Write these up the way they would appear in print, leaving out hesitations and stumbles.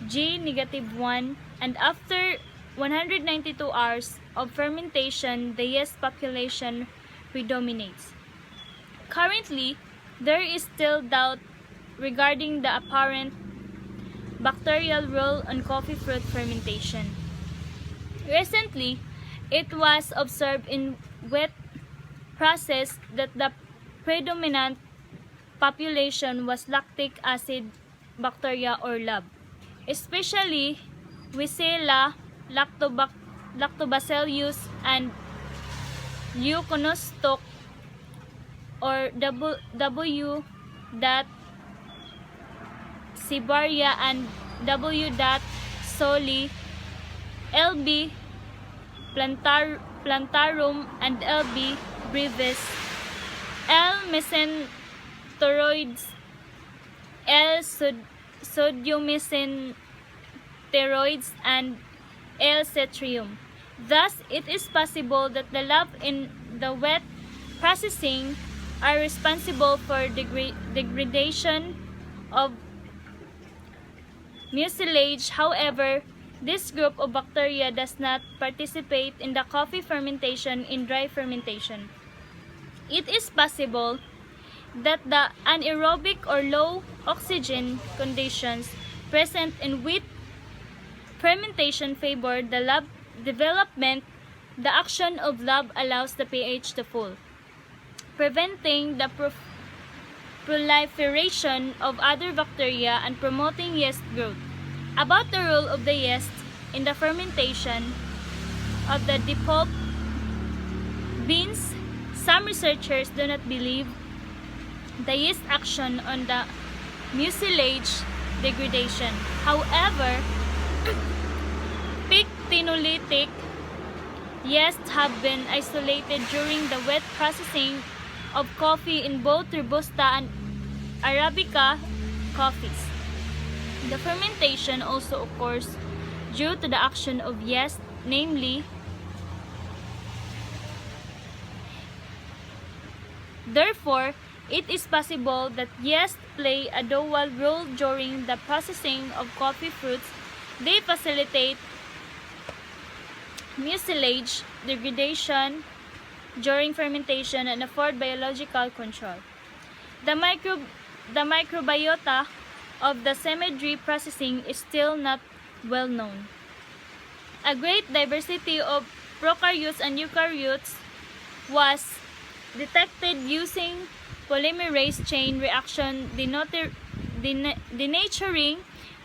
G-1, and after 192 hours of fermentation, the yeast population predominates. Currently, there is still doubt regarding the apparent bacterial role on coffee fruit fermentation. Recently, it was observed in wet process that the predominant population was lactic acid bacteria or LAB, especially Wisela, Lactobacillus, and Leuconostoc or W. Cibaria and W. soli, LB plantarum and LB brevis, L. mesenteroides, L. sodiumesenteroides, and L. cetrium. Thus, it is possible that the lab in the wet processing are responsible for degradation of mucilage. However, this group of bacteria does not participate in the coffee fermentation in dry fermentation. It is possible that the anaerobic or low oxygen conditions present in wheat fermentation favor the lab development. The action of lab allows the pH to fall, preventing the proliferation of other bacteria and promoting yeast growth. About the role of the yeast in the fermentation of the depulp beans, some researchers do not believe the yeast action on the mucilage degradation. However, pectinolytic yeasts have been isolated during the wet processing of coffee in both Robusta and Arabica coffees. The fermentation also occurs due to the action of yeast, namely, therefore, it is possible that yeast play a dual role during the processing of coffee fruits. They facilitate mucilage degradation during fermentation and afford biological control. The microbiota of the semi-dry processing is still not well known. A great diversity of prokaryotes and eukaryotes was detected using polymerase chain reaction denaturing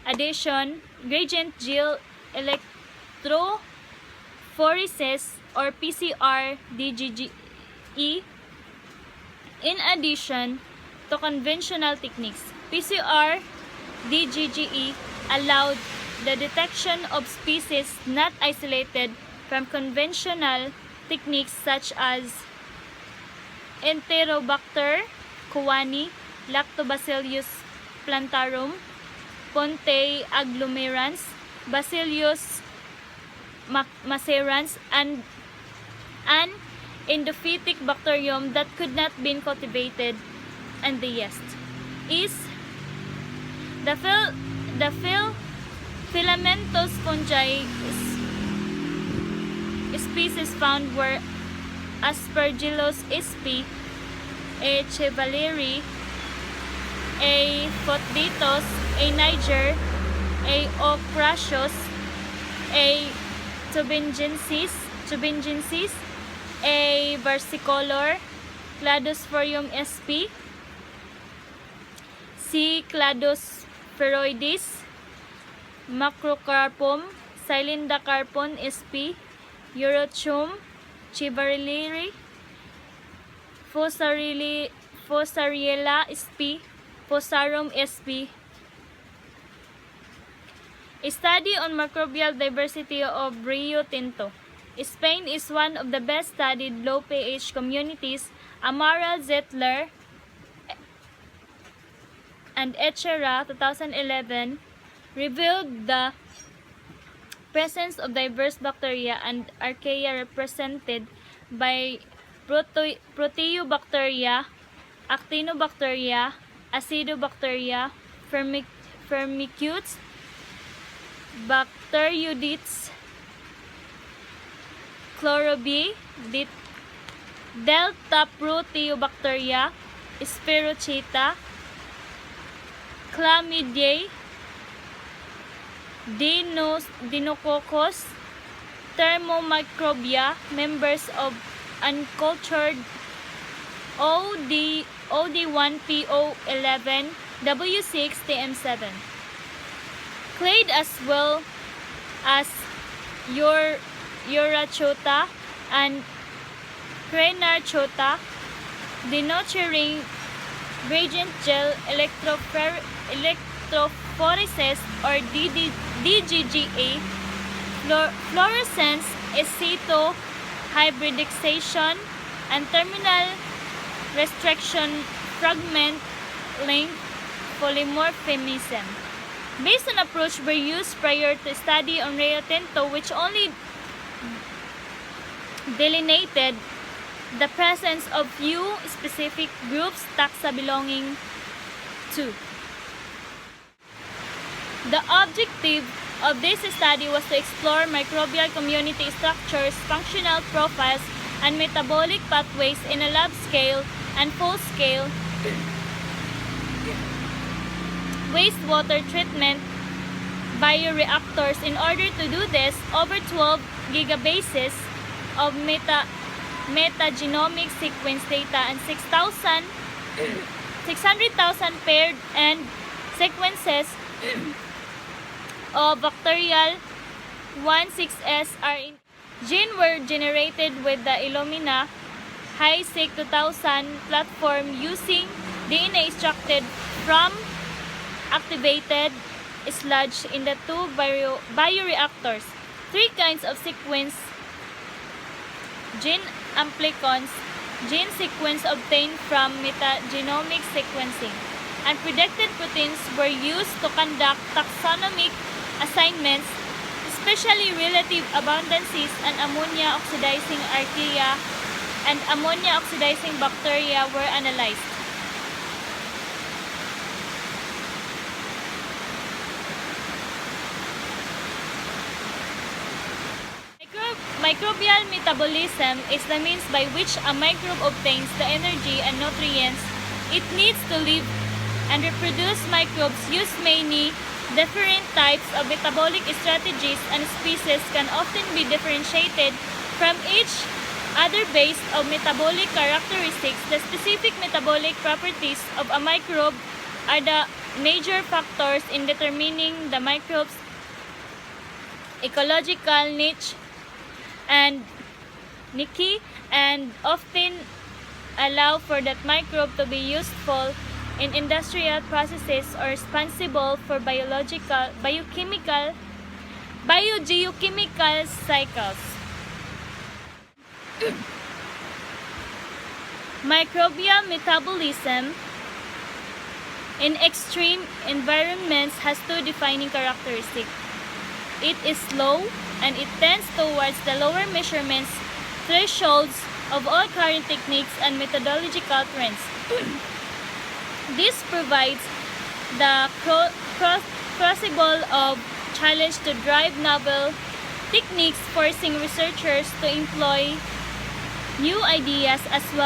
addition, gradient Gill electrophoresis, or PCR DGGE. In addition to conventional techniques, PCR DGGE allowed the detection of species not isolated from conventional techniques such as Enterobacter coani, Lactobacillus plantarum, Ponte agglomerans, Bacillus macerans, and an endophytic bacterium that could not be cultivated, and the yeast is the filamentous fungi species found were Aspergillus sp, A. chevaleri, A. photitos, A. niger, A. ocratius, A. tubangensis, A. versicolor, Cladosporium sp, C. Cladospheroides, Macrocarpum, Cylindacarpon sp, Eurochum, Chivarilli, Fusariella sp, Fusarium sp. A study on microbial diversity of Rio Tinto. Spain is one of the best studied low pH communities. Amaral, Zettler, and Etchera 2011 revealed the presence of diverse bacteria and archaea represented by Proteobacteria, Actinobacteria, Acidobacteria, Firmicutes, Bacteroidetes, Chlorobi, Delta Proteobacteria, Spirocheta, Chlamydiae, Deinococcus, Thermomicrobia, members of uncultured OD1PO11, W6, TM7. Clade as well as Urachota and Crenarchota, denaturing gradient gel electrophoresis or DGGA, fluorescence, aceto hybridization, and terminal restriction fragment length polymorphism. Based on approach were used prior to study on Rio Tinto, which only delineated the presence of few specific groups taxa belonging to. The objective of this study was to explore microbial community structures, functional profiles, and metabolic pathways in a lab scale and full-scale wastewater treatment bioreactors. In order to do this, over 12 gigabases of metagenomic sequence data and 600,000 paired end sequences of bacterial 16S gene were generated with the Illumina HiSeq 2000 platform using DNA extracted from activated sludge in the two bioreactors. Three kinds of sequence gene amplicons, gene sequence obtained from metagenomic sequencing, and predicted proteins were used to conduct taxonomic assignments, especially relative abundances and ammonia oxidizing archaea and ammonia oxidizing bacteria were analyzed. Microbial metabolism is the means by which a microbe obtains the energy and nutrients it needs to live and reproduce. Microbes use many different types of metabolic strategies, and species can often be differentiated from each other based on metabolic characteristics. The specific metabolic properties of a microbe are the major factors in determining the microbe's ecological niche and often allow for that microbe to be useful in industrial processes or responsible for biogeochemical cycles. Microbial metabolism in extreme environments has two defining characteristics. It is slow, and it tends towards the lower measurements thresholds of all current techniques and methodological trends. This provides the crucible of challenge to drive novel techniques, forcing researchers to employ new ideas as well